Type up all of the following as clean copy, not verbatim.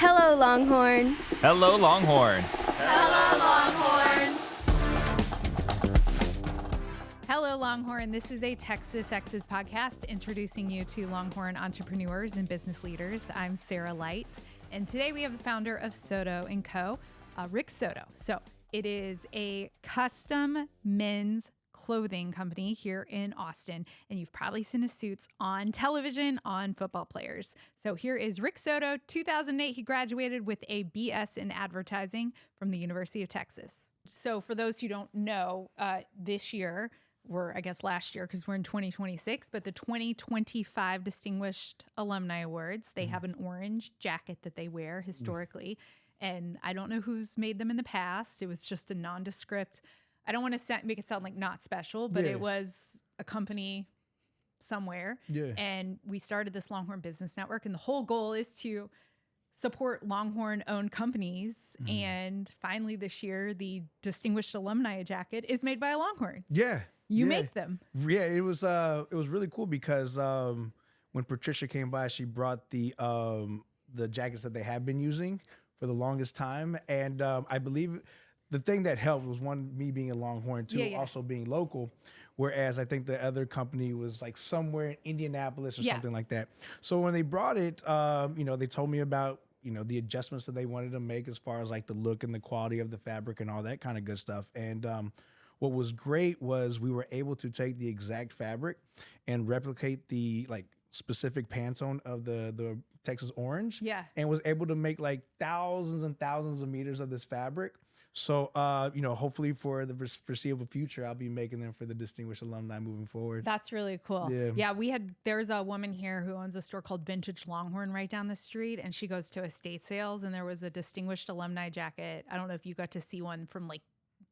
Hello Longhorn. Hello Longhorn. Hello Longhorn. Hello, Longhorn. This is a Texas X's podcast introducing you to Longhorn entrepreneurs and business leaders. I'm Sarah Light, and today we have the founder of Soto Co, Rick Soto. So it is a custom men's clothing company here in Austin, and you've probably seen his suits on television on football players. So here is Rick Soto. 2008, he graduated with a BS in advertising from the University of Texas. So for those who don't know, this year, I guess last year, because we're in 2026, but the 2025 Distinguished Alumni Awards, they have an orange jacket that they wear historically. And I don't know who's made them in the past. It was just a nondescript. I don't want to make it sound like not special, but it was a company somewhere. Yeah. And we started this Longhorn Business Network, and the whole goal is to support Longhorn-owned companies. And finally this year, the Distinguished Alumni jacket is made by a Longhorn. Yeah. You make them. Yeah, it was really cool because when Patricia came by, she brought the jackets that they have been using for the longest time. And I believe the thing that helped was, one, me being a Longhorn, two, also being local. Whereas I think the other company was like somewhere in Indianapolis or something like that. So when they brought it, they told me about, the adjustments that they wanted to make as far as like the look and the quality of the fabric and all that kind of good stuff. And what was great was we were able to take the exact fabric and replicate the like specific Pantone of the Texas orange. Yeah. And was able to make like thousands and thousands of meters of this fabric. So, hopefully for the foreseeable future, I'll be making them for the Distinguished Alumni moving forward. That's really cool. Yeah, there's a woman here who owns a store called Vintage Longhorn right down the street, and she goes to estate sales, and there was a Distinguished Alumni jacket. I don't know if you got to see one from like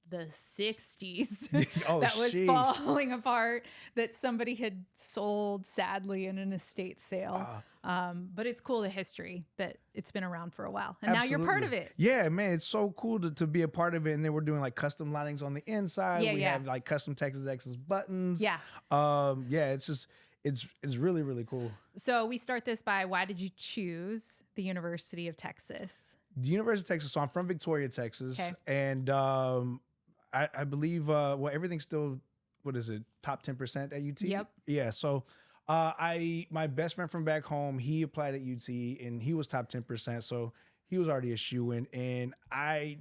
the 60s that was falling apart that somebody had sold sadly in an estate sale. But it's cool, the history that it's been around for a while. And now you're part of it. Yeah, man, it's so cool to be a part of it. And then we're doing like custom linings on the inside. We have like custom Texas X's buttons. Yeah. It's really, really cool. So we start this by, why did you choose the University of Texas? The University of Texas. So I'm from Victoria, Texas. Okay. And I believe, everything's still, top 10% at UT? Yep. Yeah, so my best friend from back home, he applied at UT, and he was top 10%, so he was already a shoo-in, and I,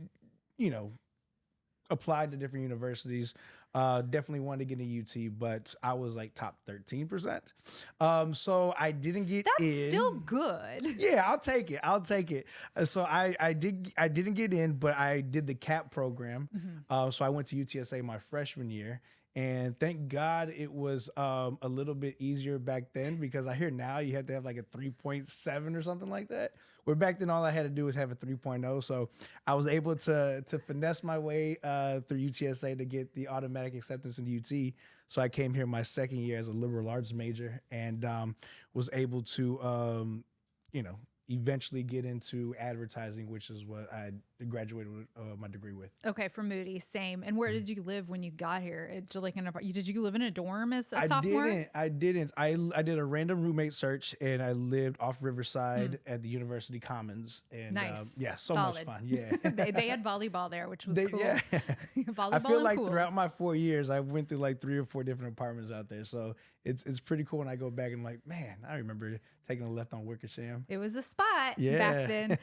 applied to different universities. Definitely wanted to get into UT, but I was like top 13%. So I didn't get in. That's still good. Yeah, I'll take it. So I didn't get in, but I did the CAP program. So I went to UTSA my freshman year. And thank God it was a little bit easier back then, because I hear now you have to have like a 3.7 or something like that. Where back then all I had to do was have a 3.0. So I was able to finesse my way through UTSA to get the automatic acceptance into UT. So I came here my second year as a liberal arts major, and was able to, eventually get into advertising, which is what I graduated with my degree with. Okay, from Moody, same. And where did you live when you got here? Did you live in a dorm as a sophomore? I didn't. I did a random roommate search, and I lived off Riverside at the University Commons. And nice. Solid. Much fun. Yeah. they had volleyball there, which was cool. Yeah. Volleyball, I feel like pools. Throughout my 4 years, I went through like 3 or 4 different apartments out there. So it's pretty cool when I go back and I'm like, man, I remember taking a left on Wickersham. It was a spot back then.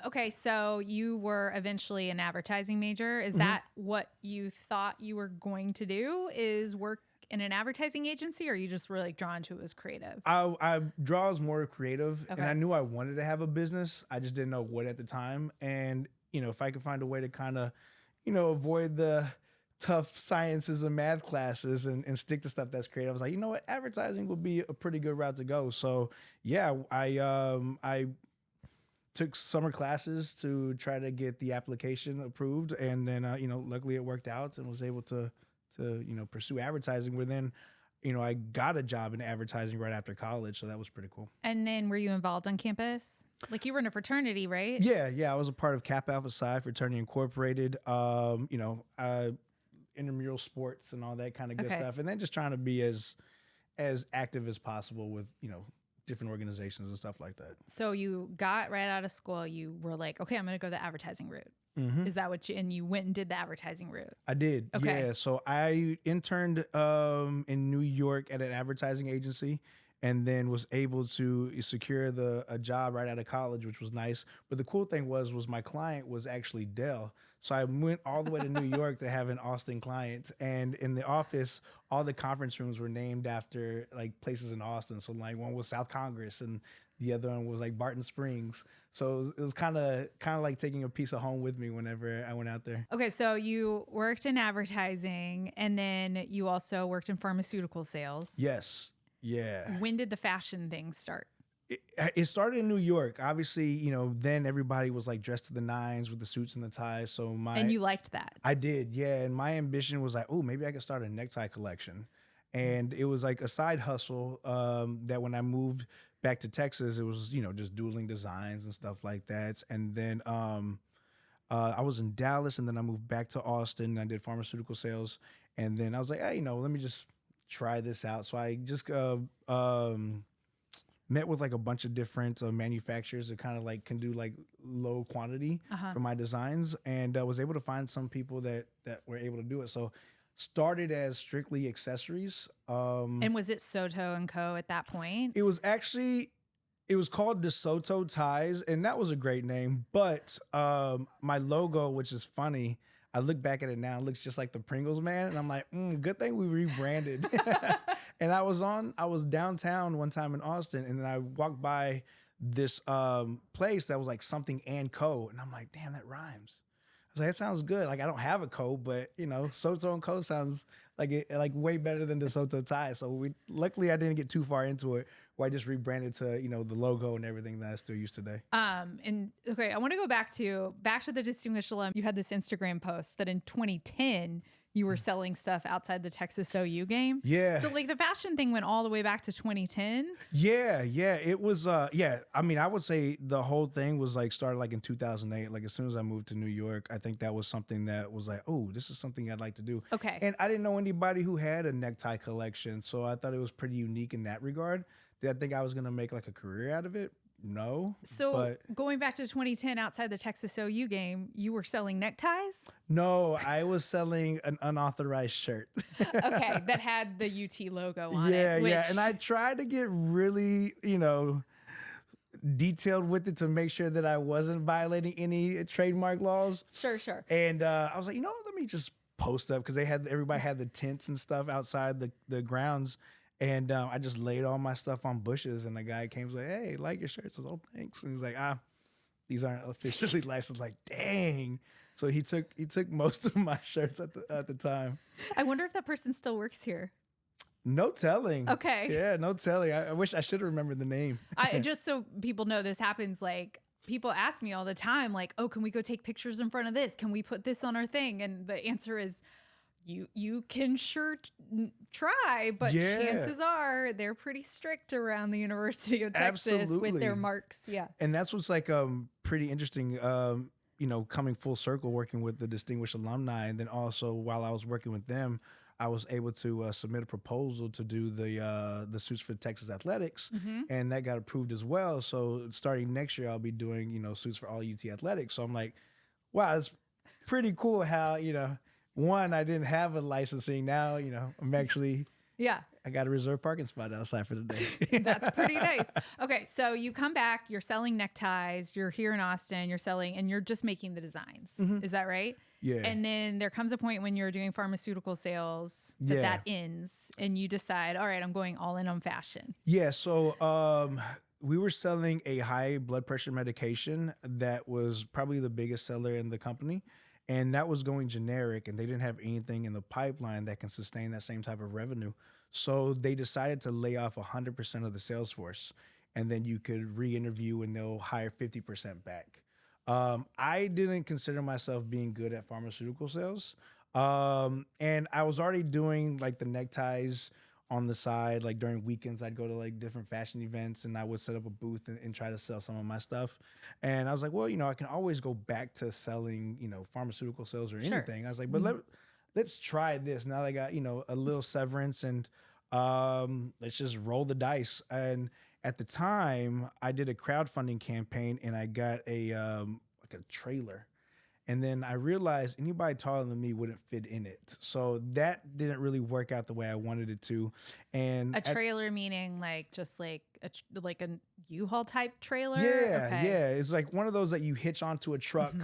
Okay, so you were eventually an advertising major. Is that what you thought you were going to do, is work in an advertising agency, or you just were like drawn to it as creative? I draw as more creative, and I knew I wanted to have a business. I just didn't know what at the time. And, if I could find a way to kind of, avoid the tough sciences and math classes and stick to stuff that's creative, I was like, you know what, advertising would be a pretty good route to go. So yeah, I took summer classes to try to get the application approved, and then luckily it worked out, and was able to pursue advertising. Where then I got a job in advertising right after college, so that was pretty cool. And then were you involved on campus? Like, you were in a fraternity, right? Yeah, I was a part of Kappa Alpha Psi Fraternity Incorporated. Intramural sports and all that kind of good stuff, and then just trying to be as active as possible with different organizations and stuff like that. So you got right out of school, you were like, okay, I'm going to go the advertising route. Is that what and you went and did the advertising route? I did. Okay. Yeah. So I interned in New York at an advertising agency, and then was able to secure a job right out of college, which was nice. But the cool thing was my client was actually Dell. So I went all the way to New York to have an Austin client, and in the office, all the conference rooms were named after like places in Austin. So like one was South Congress, and the other one was like Barton Springs. So it was kind of like taking a piece of home with me whenever I went out there. Okay, so you worked in advertising, and then you also worked in pharmaceutical sales. Yes. Yeah. When did the fashion thing start? It started in New York. Obviously, then everybody was like dressed to the nines with the suits and the ties. So And you liked that? I did, yeah. And my ambition was like, oh, maybe I could start a necktie collection. And it was like a side hustle that when I moved back to Texas, it was, just doodling designs and stuff like that. And then I was in Dallas, and then I moved back to Austin, and I did pharmaceutical sales. And then I was like, hey, let me just try this out. So I just met with like a bunch of different manufacturers that kind of like can do like low quantity for my designs, and was able to find some people that were able to do it. So started as strictly accessories. And was it Soto Co at that point? It was called the Soto Ties, and that was a great name. But my logo, which is funny, I look back at it now, it looks just like the Pringles man. And I'm like, good thing we rebranded. And I was downtown one time in Austin, and then I walked by this place that was like something and Co. And I'm like, damn, that rhymes. I was like, that sounds good. Like, I don't have a Co, but Soto and Co sounds like way better than the Soto tie. So luckily I didn't get too far into it, where I just rebranded to, the logo and everything that I still use today. And okay, I want to go back to the Distinguished Alumni. You had this Instagram post that in 2010 you were selling stuff outside the Texas OU game. Yeah. So like the fashion thing went all the way back to 2010. Yeah. It was, yeah. I mean, I would say the whole thing was like started like in 2008. Like as soon as I moved to New York, I think that was something that was like, oh, this is something I'd like to do. Okay. And I didn't know anybody who had a necktie collection. So I thought it was pretty unique in that regard. Did I think I was going to make like a career out of it? No. So going back to 2010, outside the Texas OU game, you were selling neckties? No, I was selling an unauthorized shirt. Okay, that had the UT logo on it. Yeah. And I tried to get really, detailed with it to make sure that I wasn't violating any trademark laws. Sure. And I was like, let me just post up, because everybody had the tents and stuff outside the grounds. And I just laid all my stuff on bushes, and the guy came and was like, hey, like your shirts? I was like, oh, thanks. And he was like, these aren't officially licensed. Like, dang. So he took most of my shirts at the time. I wonder if that person still works here. No telling. Okay. Yeah, no telling. I wish I should have remembered the name. Just so people know, this happens. Like, people ask me all the time, like, oh, can we go take pictures in front of this? Can we put this on our thing? And the answer is, you can sure try, but chances are they're pretty strict around the University of Texas with their marks. Yeah. And that's what's like pretty interesting, coming full circle, working with the Distinguished Alumni. And then also while I was working with them, I was able to submit a proposal to do the suits for Texas Athletics, and that got approved as well. So starting next year, I'll be doing, suits for all UT Athletics. So I'm like, wow, it's pretty cool how, one, I didn't have a licensing. Now, I'm actually, I got a reserved parking spot outside for the day. That's pretty nice. Okay, so you come back, you're selling neckties, you're here in Austin, you're selling, and you're just making the designs. Is that right? Yeah. And then there comes a point when you're doing pharmaceutical sales that ends, and you decide, all right, I'm going all in on fashion. Yeah, so we were selling a high blood pressure medication that was probably the biggest seller in the company. And that was going generic, and they didn't have anything in the pipeline that can sustain that same type of revenue. So they decided to lay off 100% of the sales force, and then you could re-interview and they'll hire 50% back. I didn't consider myself being good at pharmaceutical sales. And I was already doing like the neckties on the side. Like during weekends, I'd go to like different fashion events, and I would set up a booth and try to sell some of my stuff. And I was like, well, I can always go back to selling, pharmaceutical sales or anything. I was like, but let's try this. Now that I got, a little severance, and let's just roll the dice. And at the time, I did a crowdfunding campaign and I got a like a trailer. And then I realized anybody taller than me wouldn't fit in it. So that didn't really work out the way I wanted it to. And A trailer meaning like just like like a U-Haul type trailer? yeah, Okay. yeah. It's like one of those that you hitch onto a truck.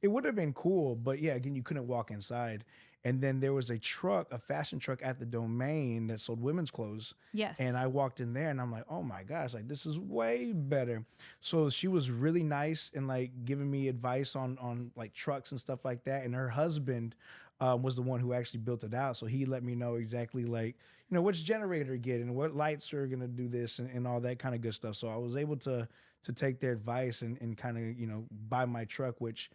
It would have been cool, but yeah, again, you couldn't walk inside. And then there was a truck, a fashion truck at the Domain that sold women's clothes. Yes. And I walked in there and I'm like, oh my gosh, like this is way better. So she was really nice and like giving me advice on like trucks and stuff like that. And her husband was the one who actually built it out. So he let me know exactly like, which generator to get and what lights are going to do this and all that kind of good stuff. So I was able to take their advice and kind of, buy my truck, which,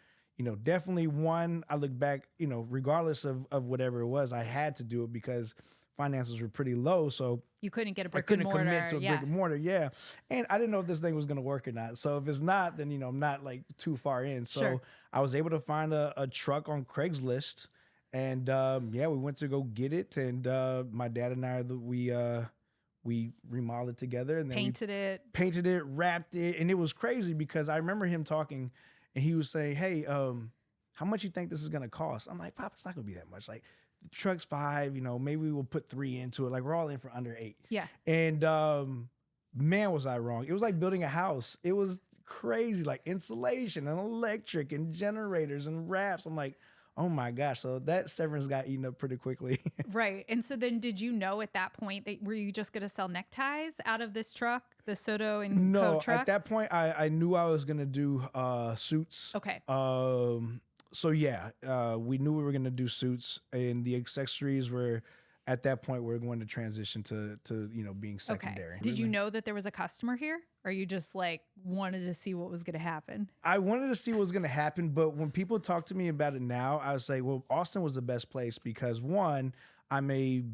definitely one, I look back, regardless of whatever it was, I had to do it because finances were pretty low. So you couldn't get a I brick and couldn't mortar. commit to a brick and mortar. Yeah. And I didn't know if this thing was going to work or not. So if it's not, then, I'm not like too far in. So Sure. I was able to find a truck on Craigslist and, we went to go get it. And, my dad and I, we remodeled it together and then painted it, wrapped it. And it was crazy because I remember him talking and he was saying, hey, how much you think this is going to cost? I'm like, Pop, it's not going to be that much. Like the truck's $5, maybe we'll put $3 into it. Like we're all in for under $8. Yeah. And man, was I wrong. It was like building a house. It was crazy, like insulation and electric and generators and wraps. I'm like, oh my gosh. So that severance got eaten up pretty quickly. Right. And so then did you know at that point that were you just going to sell neckties out of this truck, the Soto and Co truck? At that point I knew I was going to do suits. Okay. So yeah, we knew we were going to do suits and the accessories were at that point we're going to transition to being secondary. Okay. Did you know that there was a customer here? Or you just like wanted to see what was going to happen? I wanted to see what was going to happen, but when people talk to me about it now, I would say, well, Austin was the best place because one, I'm a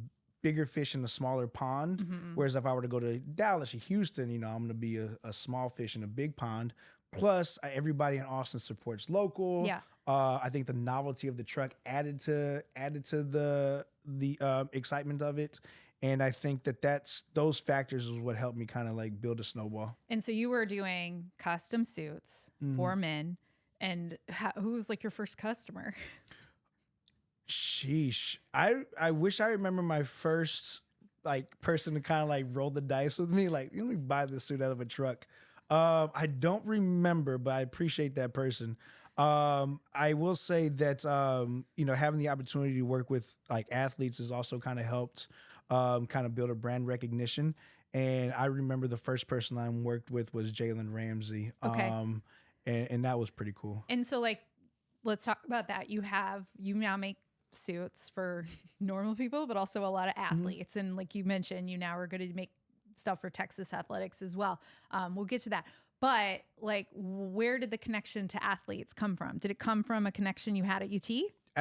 bigger fish in a smaller pond. Mm-hmm. Whereas if I were to go to Dallas or Houston, I'm going to be a small fish in a big pond. Plus, everybody in Austin supports local. Yeah. I think the novelty of the truck added to the excitement of it. And I think that's those factors is what helped me kind of like build a snowball. And so you were doing custom suits for men. And who was like your first customer? Sheesh. I wish I remember my first like person to kind of like roll the dice with me. Like, let me buy this suit out of a truck. I don't remember, but I appreciate that person. I will say that, having the opportunity to work with like athletes has also kind of helped kind of build a brand recognition. And I remember the first person I worked with was Jalen Ramsey. Okay. And that was pretty cool. And so like, let's talk about that. You now make suits for normal people, but also a lot of athletes. And like you mentioned, you now are going to make stuff for Texas athletics as well. We'll get to that. But like, where did the connection to athletes come from? Did it come from a connection you had at UT?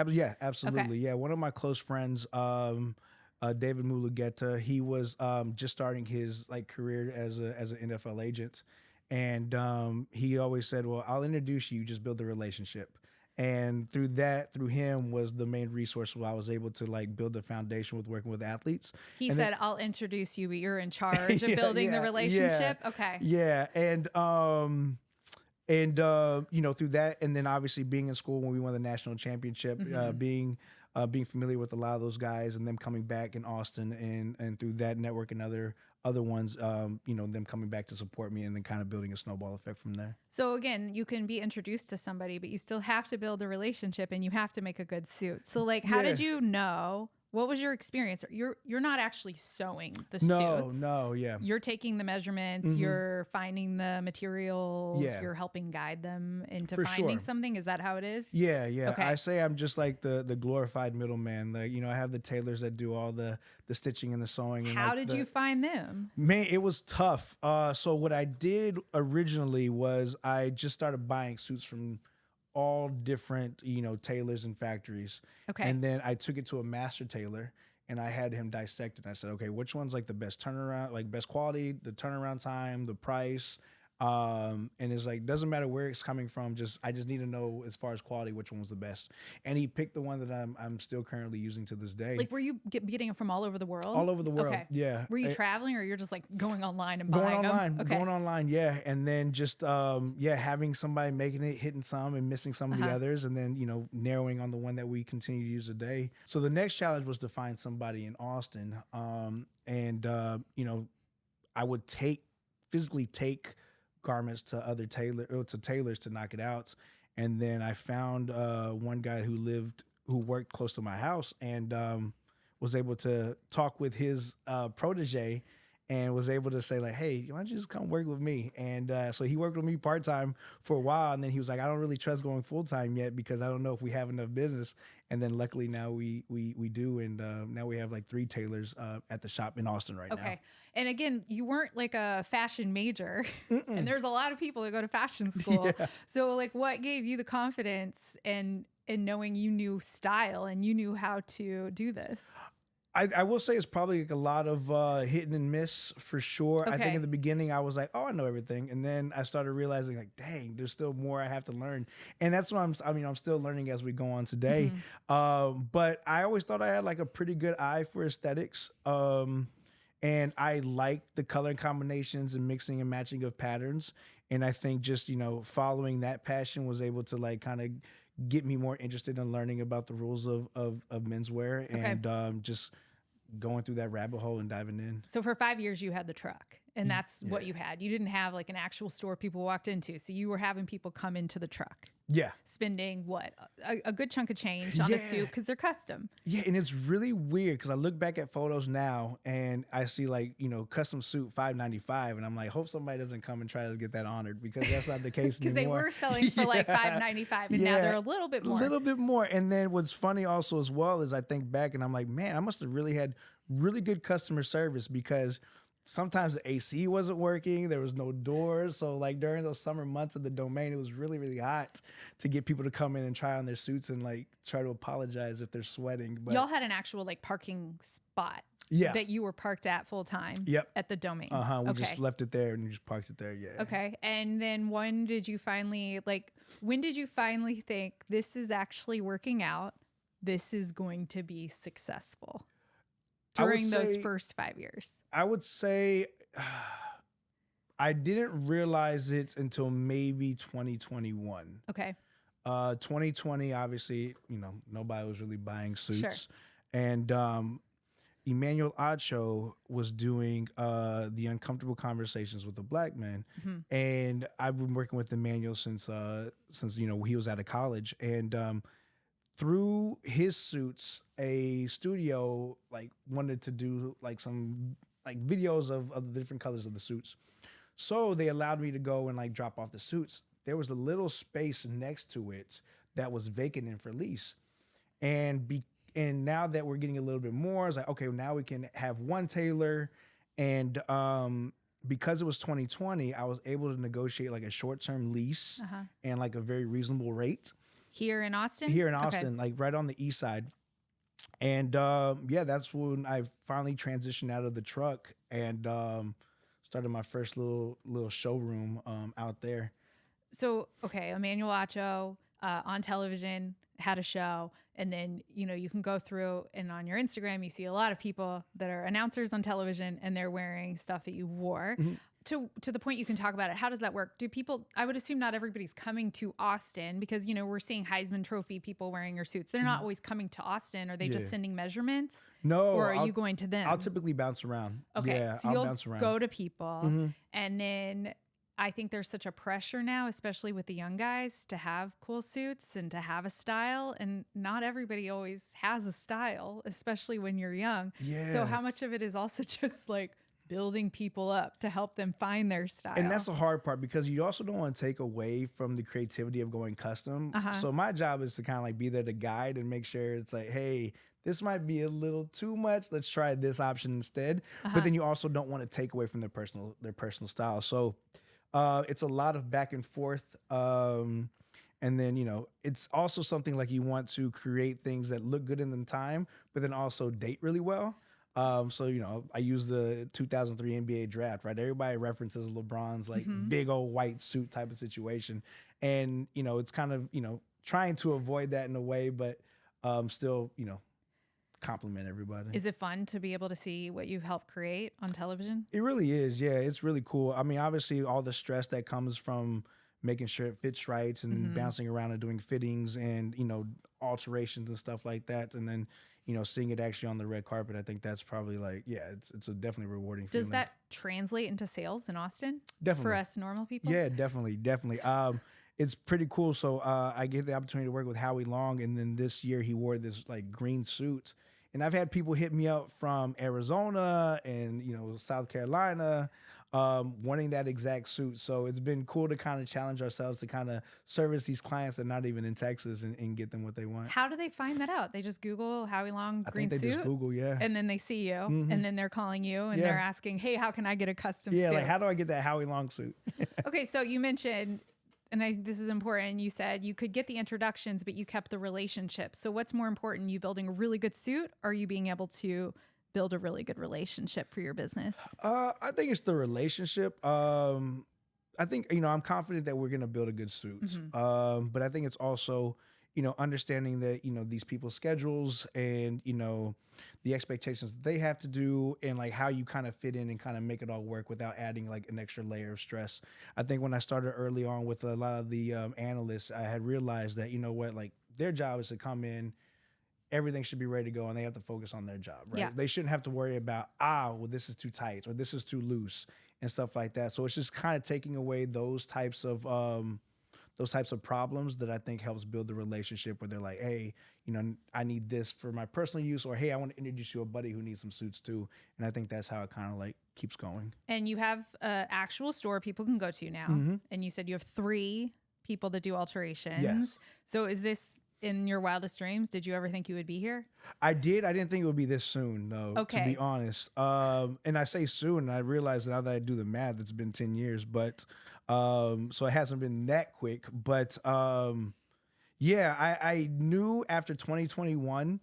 Yeah, absolutely. Okay. Yeah. One of my close friends, David Mulugeta, he was just starting his like career as an NFL agent. And he always said, well, I'll introduce you, just build the relationship. And through him was the main resource where I was able to like build a foundation with working with athletes. He said, I'll introduce you, but you're in charge of building the relationship. Yeah, okay. Yeah. And through that, and then obviously being in school when we won the national championship, being familiar with a lot of those guys and them coming back in Austin and through that network and other ones, them coming back to support me and then kind of building a snowball effect from there. So again, you can be introduced to somebody, but you still have to build a relationship and you have to make a good suit. So like, how did you know? What was your experience? You're not actually sewing the suits. No, yeah. You're taking the measurements, you're finding the materials, you're helping guide them into finding something. Is that how it is? Yeah. Okay. I say I'm just like the glorified middleman. Like, I have the tailors that do all the stitching and the sewing. And how did you find them? Man, it was tough. So what I did originally was I just started buying suits from all different, tailors and factories. Okay. And then I took it to a master tailor and I had him dissect it. And I said, okay, which one's like the best turnaround, like best quality, the turnaround time, the price, And it's like, doesn't matter where it's coming from. I just need to know as far as quality, which one was the best. And he picked the one that I'm still currently using to this day. Like, were you getting it from all over the world? All over the world. Okay. Yeah. Were you traveling, or you're just like going online and Going buying online, them? Okay. going online, yeah, and then just having somebody making it, hitting some and missing some of the others, and then narrowing on the one that we continue to use today. So the next challenge was to find somebody in Austin, I would physically take garments to other tailors to knock it out, and then I found one guy who worked close to my house, and was able to talk with his protege, and was able to say like, hey, why don't you just come work with me? And so he worked with me part-time for a while, and then he was like, I don't really trust going full-time yet because I don't know if we have enough business. And then luckily now we do, and now we have like 3 tailors at the shop in Austin right now. Okay. And again, you weren't like a fashion major, and there's a lot of people that go to fashion school. Yeah. So like, what gave you the confidence and knowing you knew style and you knew how to do this? I will say it's probably like a lot of hit and miss for sure. Okay. I think in the beginning I was like, oh, I know everything. And then I started realizing like, dang, there's still more I have to learn. And that's what I'm still learning as we go on today. But I always thought I had like a pretty good eye for aesthetics. And I liked the color combinations and mixing and matching of patterns. And I think just, following that passion was able to like kind of get me more interested in learning about the rules of menswear, and just going through that rabbit hole and diving in. So for 5 years you had the truck, and that's what you had. You didn't have like an actual store people walked into. So you were having people come into the truck. Yeah. Spending what? A good chunk of change on a suit because they're custom. Yeah, and it's really weird because I look back at photos now and I see like, custom suit $595, and I'm like, hope somebody doesn't come and try to get that honored, because that's not the case anymore. Because they were selling for like $595, and now they're a little bit more. A little bit more. And then what's funny also as well is I think back and I'm like, man, I must have really had really good customer service, because sometimes the AC wasn't working. There was no doors. So like during those summer months of the domain, it was really, really hot to get people to come in and try on their suits and like try to apologize if they're sweating. But y'all had an actual like parking spot that you were parked at full time at the domain. We just left it there and we just parked it there. Yeah. Okay. And then when did you finally think this is actually working out? This is going to be successful? During those first 5 years? I would say I didn't realize it until maybe 2021. Okay. 2020, obviously, nobody was really buying suits. Sure. And Emmanuel Acho was doing the Uncomfortable Conversations with the Black Men. And I've been working with Emmanuel since he was out of college. And through his suits, a studio like wanted to do like some like videos of the different colors of the suits. So they allowed me to go and like drop off the suits. There was a little space next to it that was vacant and for lease. And now that we're getting a little bit more, it's like, okay, now we can have one tailor. And because it was 2020, I was able to negotiate like a short-term lease and like a very reasonable rate. Here in Austin? Here in Austin, like right on the east side. And that's when I finally transitioned out of the truck and started my first little showroom out there. So, okay, Emmanuel Acho on television had a show, and then, you can go through and on your Instagram, you see a lot of people that are announcers on television and they're wearing stuff that you wore. To the point you can talk about it, how does that work? Do people, I would assume not everybody's coming to Austin because, we're seeing Heisman Trophy people wearing your suits. They're not always coming to Austin. Are they just sending measurements? No. Or are you going to them? I'll typically bounce around. Okay. Yeah, So I'll you'll bounce around. go to people. And then I think there's such a pressure now, especially with the young guys, to have cool suits and to have a style. And not everybody always has a style, especially when you're young. Yeah. So how much of it is also just like building people up to help them find their style? And that's the hard part, because you also don't want to take away from the creativity of going custom. So my job is to kind of like be there to guide and make sure it's like, hey, this might be a little too much. Let's try this option instead. But then you also don't want to take away from their personal style. So it's a lot of back and forth. And then, it's also something like you want to create things that look good in the time, but then also date really well. So, I use the 2003 NBA draft, right? Everybody references LeBron's like big old white suit type of situation. And, it's kind of, trying to avoid that in a way, but still, compliment everybody. Is it fun to be able to see what you've helped create on television? It really is. Yeah, it's really cool. I mean, obviously, all the stress that comes from making sure it fits right and bouncing around and doing fittings and, alterations and stuff like that. And then, seeing it actually on the red carpet, I think that's probably like, it's a definitely rewarding feeling. Does that translate into sales in Austin? Definitely. For us normal people? Yeah, definitely. It's pretty cool. So I get the opportunity to work with Howie Long, and then this year he wore this like green suit. And I've had people hit me up from Arizona and, South Carolina, wanting that exact suit. So it's been cool to kind of challenge ourselves to kind of service these clients that are not even in Texas and get them what they want. How do they find that out? They just Google Howie Long green suit? I think they just Google, yeah. And then they see you, and then they're calling you, and they're asking, hey, how can I get a custom suit? Yeah, like how do I get that Howie Long suit? Okay, so you mentioned, and this is important, you said you could get the introductions, but you kept the relationship. So what's more important, you building a really good suit, or you being able to build a really good relationship for your business? I think it's the relationship. I think, I'm confident that we're going to build a good suit. But I think it's also, understanding that, these people's schedules and, the expectations that they have to do and like how you kind of fit in and kind of make it all work without adding like an extra layer of stress. I think when I started early on with a lot of the analysts, I had realized that, like their job is to come in, everything should be ready to go and they have to focus on their job, right? Yeah. They shouldn't have to worry about, well, this is too tight or this is too loose and stuff like that. So it's just kind of taking away those types of problems that I think helps build the relationship where they're like, hey, I need this for my personal use, or hey, I want to introduce you to a buddy who needs some suits too. And I think that's how it kind of like keeps going. And you have an actual store people can go to now. And you said you have 3 people that do alterations. Yes. So is this in your wildest dreams? Did you ever think you would be here? I did. I didn't think it would be this soon, though, to be honest. And I say soon, and I realize now that I do the math, it's been 10 years. But so it hasn't been that quick. But I knew after 2021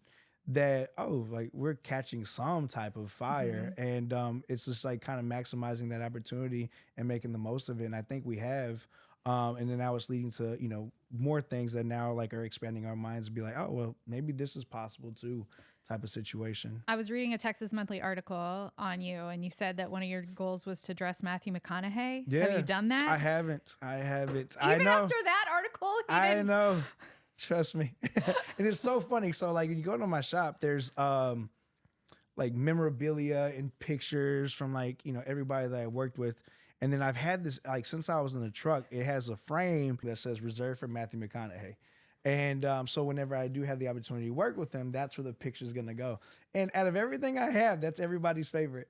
that, like we're catching some type of fire. And it's just like kind of maximizing that opportunity and making the most of it. And I think we have. And then now it's leading to, more things that now like are expanding our minds to be like, oh, well, maybe this is possible too, type of situation. I was reading a Texas Monthly article on you, and you said that one of your goals was to dress Matthew McConaughey. Yeah. Have you done that? I haven't. Even I know. after that article? I know. Trust me. And it's so funny. So like when you go to my shop, there's like memorabilia and pictures from like, everybody that I worked with. And then I've had this, like, since I was in the truck, it has a frame that says reserved for Matthew McConaughey. And so whenever I do have the opportunity to work with him, that's where the picture's going to go. And out of everything I have, that's everybody's favorite.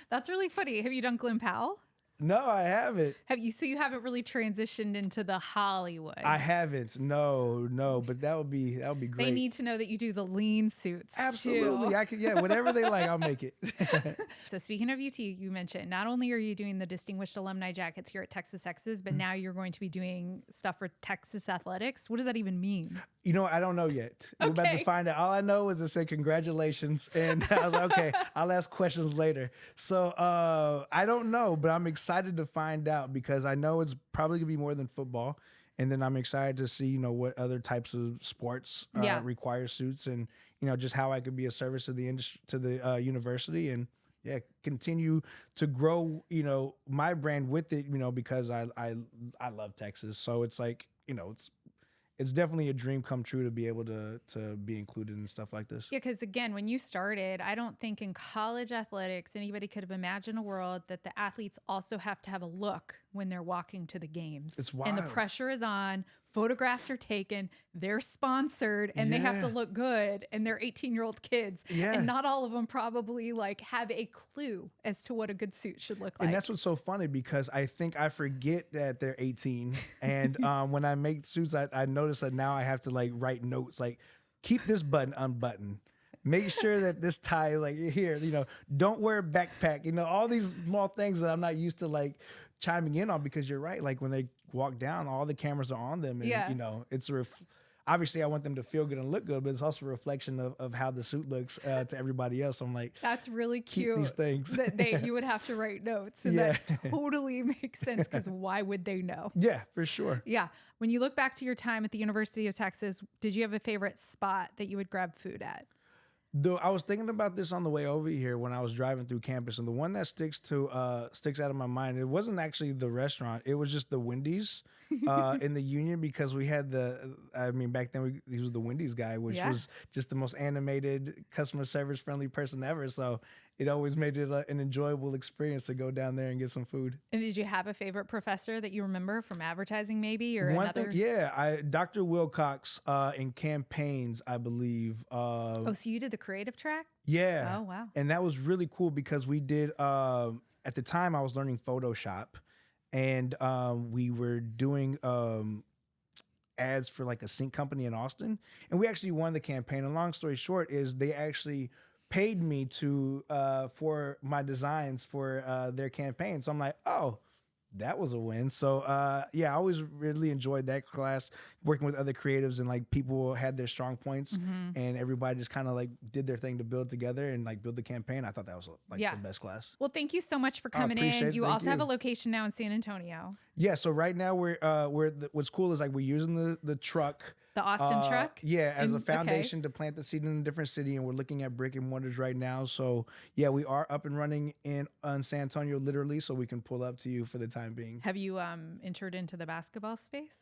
That's really funny. Have you done Glenn Powell? No, I haven't. So you haven't really transitioned into the Hollywood? I haven't. No, but that would be great. They need to know that you do the lean suits. Absolutely. Too. I could, whatever they like, I'll make it. So speaking of UT, you mentioned not only are you doing the Distinguished Alumni jackets here at Texas Exes, but now you're going to be doing stuff for Texas Athletics. What does that even mean? I don't know yet. We're about to find out. All I know is to say congratulations. And I was like, okay, I'll ask questions later. So I don't know, but I'm excited to find out because I know it's probably going to be more than football. And then I'm excited to see, what other types of sports require suits and, just how I could be a service to the industry, to the university and continue to grow, my brand with it, because I love Texas. So it's like, it's definitely a dream come true to be able to be included in stuff like this. Yeah, because again, when you started, I don't think in college athletics anybody could have imagined a world that the athletes also have to have a look when they're walking to the games. It's wild. And the pressure is on. Photographs are taken. They're sponsored, and they have to look good. And they're 18-year-old kids, and not all of them probably like have a clue as to what a good suit should look like. And that's what's so funny because I think I forget that they're 18, and when I make suits, I notice that now I have to like write notes like, keep this button unbuttoned. Make sure that this tie, like here, don't wear a backpack. All these small things that I'm not used to like chiming in on because you're right. Like when they walk down, all the cameras are on them, and it's obviously I want them to feel good and look good, but it's also a reflection of how the suit looks to everybody else. So I'm like, That's really keep cute. these things. That you would have to write notes, and Yeah. that totally makes sense because why would they know? Yeah, for sure. Yeah. When you look back to your time at the University of Texas, did you have a favorite spot that you would grab food at? Though I was thinking about this on the way over here when I was driving through campus, and the one that sticks out of my mind, it wasn't actually the restaurant, it was just the Wendy's in the Union, because we had back then he was the Wendy's guy, which was just the most animated, customer service friendly person ever. So it always made it an enjoyable experience to go down there and get some food. And did you have a favorite professor that you remember from advertising, maybe, or One another? thing, Dr. Wilcox in campaigns, I believe. Oh, so you did the creative track? Yeah. Oh, wow. And that was really cool because we did, at the time I was learning Photoshop, and we were doing ads for like a sync company in Austin, and we actually won the campaign. And long story short is they actually paid me for my designs for their campaign. So I'm like, oh, that was a win. So I always really enjoyed that class, working with other creatives, and like people had their strong points, and everybody just kind of like did their thing to build together and like build the campaign. I thought that was the best class. Well, thank you so much for coming appreciate in. it. You Thank also have a you. location now in San Antonio, Yeah. So right now what's cool is like we're using the truck. the Austin truck. Yeah, as a Okay. foundation to plant the seed in a different city, and we're looking at brick and mortars right now. So yeah, we are up and running in San Antonio, literally, so we can pull up to you for the time being. Have you entered into the basketball space?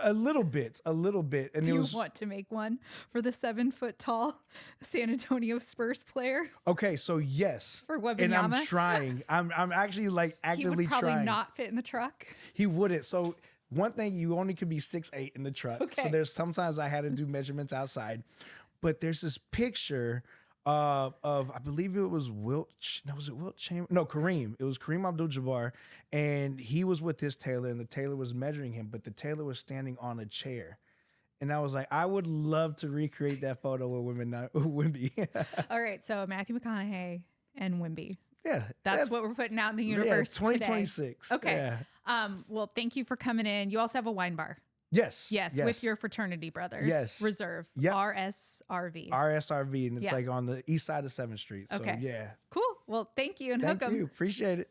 A little bit, and Do you want to make one for the 7-foot tall San Antonio Spurs player? okay. So yes, For and I'm Wembanyama? trying. I'm actually like He actively would probably trying. not fit in the truck. He wouldn't. So one thing, you only could be 6'8" in the truck. So Okay. there's sometimes I had to do measurements outside, but there's this picture of I believe it was Wilt. No, was it Wilt Chamberlain? No, Kareem. It was Kareem Abdul-Jabbar, and he was with his tailor, and the tailor was measuring him, but the tailor was standing on a chair. And I was like, I would love to recreate that photo with Wemby. All right, so Matthew McConaughey and Wemby. Yeah, That's what we're putting out in the universe today. 2026. Okay. Yeah. Well, thank you for coming in. You also have a wine bar. Yes. Yes, with your fraternity brothers. Yes. Reserve. Yep. RSRV. RSRV, and it's Yeah. like on the east side of 7th Street. So Okay. yeah. Cool. Well, thank you and Thank hook 'em. you. Appreciate it.